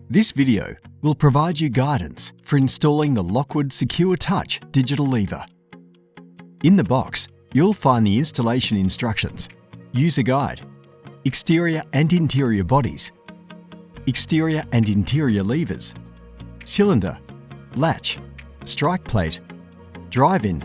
This video will provide you guidance for installing the Lockwood Secure Touch digital lever. In the box, you'll find the installation instructions, user guide, exterior and interior bodies, exterior and interior levers, cylinder, latch, strike plate, drive-in,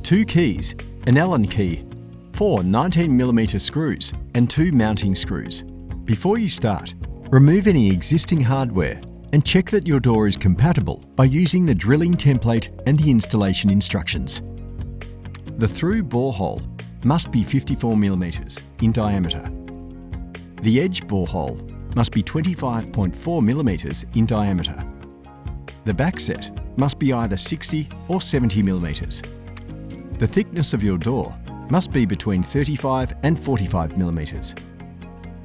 2 keys, an Allen key, 4 19mm screws and 2 mounting screws. Before you start, remove any existing hardware and check that your door is compatible by using the drilling template and the installation instructions. The through bore hole must be 54mm in diameter. The edge bore hole must be 25.4mm in diameter. The backset must be either 60 or 70mm. The thickness of your door must be between 35 and 45mm.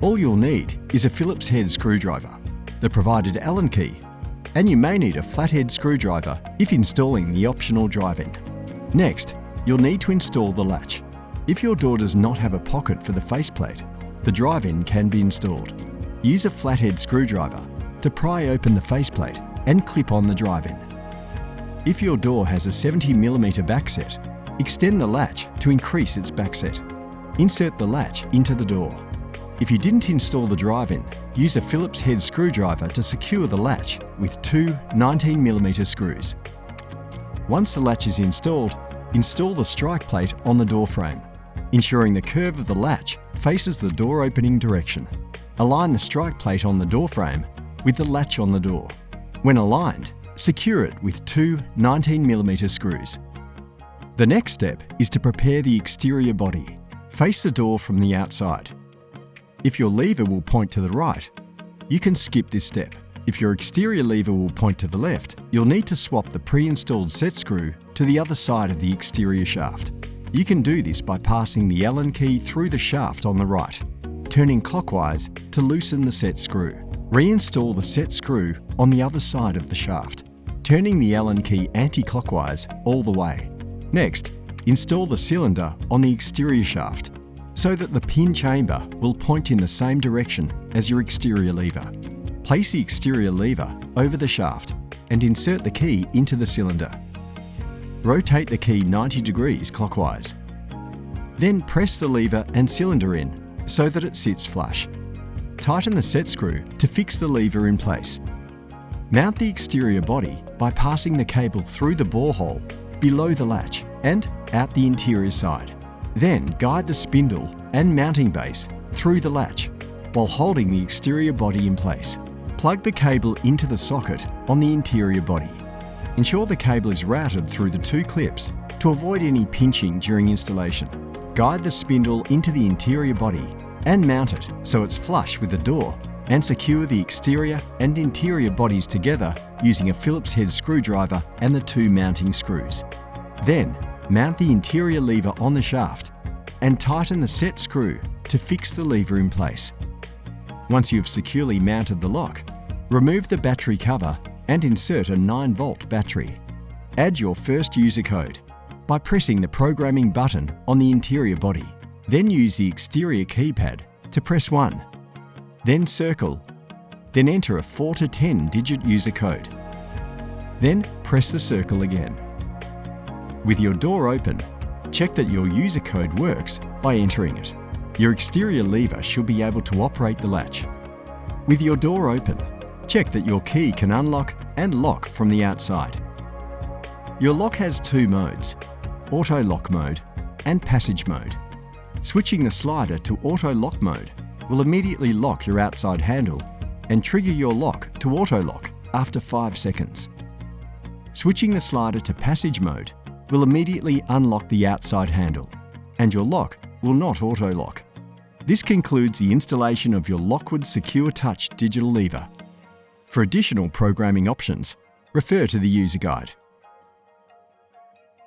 All you'll need is a Phillips head screwdriver, the provided Allen key, and you may need a flathead screwdriver if installing the optional drive-in. Next, you'll need to install the latch. If your door does not have a pocket for the faceplate, the drive-in can be installed. Use a flathead screwdriver to pry open the faceplate and clip on the drive-in. If your door has a 70mm backset, extend the latch to increase its backset. Insert the latch into the door. If you didn't install the drive-in, use a Phillips head screwdriver to secure the latch with 2 19mm screws. Once the latch is installed, install the strike plate on the door frame, ensuring the curve of the latch faces the door opening direction. Align the strike plate on the door frame with the latch on the door. When aligned, secure it with 2 19mm screws. The next step is to prepare the exterior body. Face the door from the outside. If your lever will point to the right, you can skip this step. If your exterior lever will point to the left, you'll need to swap the pre-installed set screw to the other side of the exterior shaft. You can do this by passing the Allen key through the shaft on the right, turning clockwise to loosen the set screw. Reinstall the set screw on the other side of the shaft, turning the Allen key anti-clockwise all the way. Next, install the cylinder on the exterior shaft so that the pin chamber will point in the same direction as your exterior lever. Place the exterior lever over the shaft and insert the key into the cylinder. Rotate the key 90 degrees clockwise. Then press the lever and cylinder in so that it sits flush. Tighten the set screw to fix the lever in place. Mount the exterior body by passing the cable through the bore hole below the latch and out the interior side. Then guide the spindle and mounting base through the latch while holding the exterior body in place. Plug the cable into the socket on the interior body. Ensure the cable is routed through the 2 clips to avoid any pinching during installation. Guide the spindle into the interior body and mount it so it's flush with the door, and secure the exterior and interior bodies together using a Phillips head screwdriver and the 2 mounting screws. Then, mount the interior lever on the shaft and tighten the set screw to fix the lever in place. Once you've securely mounted the lock, remove the battery cover and insert a 9-volt battery. Add your first user code by pressing the programming button on the interior body. Then use the exterior keypad to press 1. Then circle. Then enter a 4 to 10 digit user code. Then press the circle again. With your door open, check that your user code works by entering it. Your exterior lever should be able to operate the latch. With your door open, check that your key can unlock and lock from the outside. Your lock has 2 modes, auto lock mode and passage mode. Switching the slider to auto lock mode will immediately lock your outside handle and trigger your lock to auto lock after 5 seconds. Switching the slider to passage mode will immediately unlock the outside handle, and your lock will not auto lock. This concludes the installation of your Lockwood Secure Touch digital lever. For additional programming options, refer to the user guide.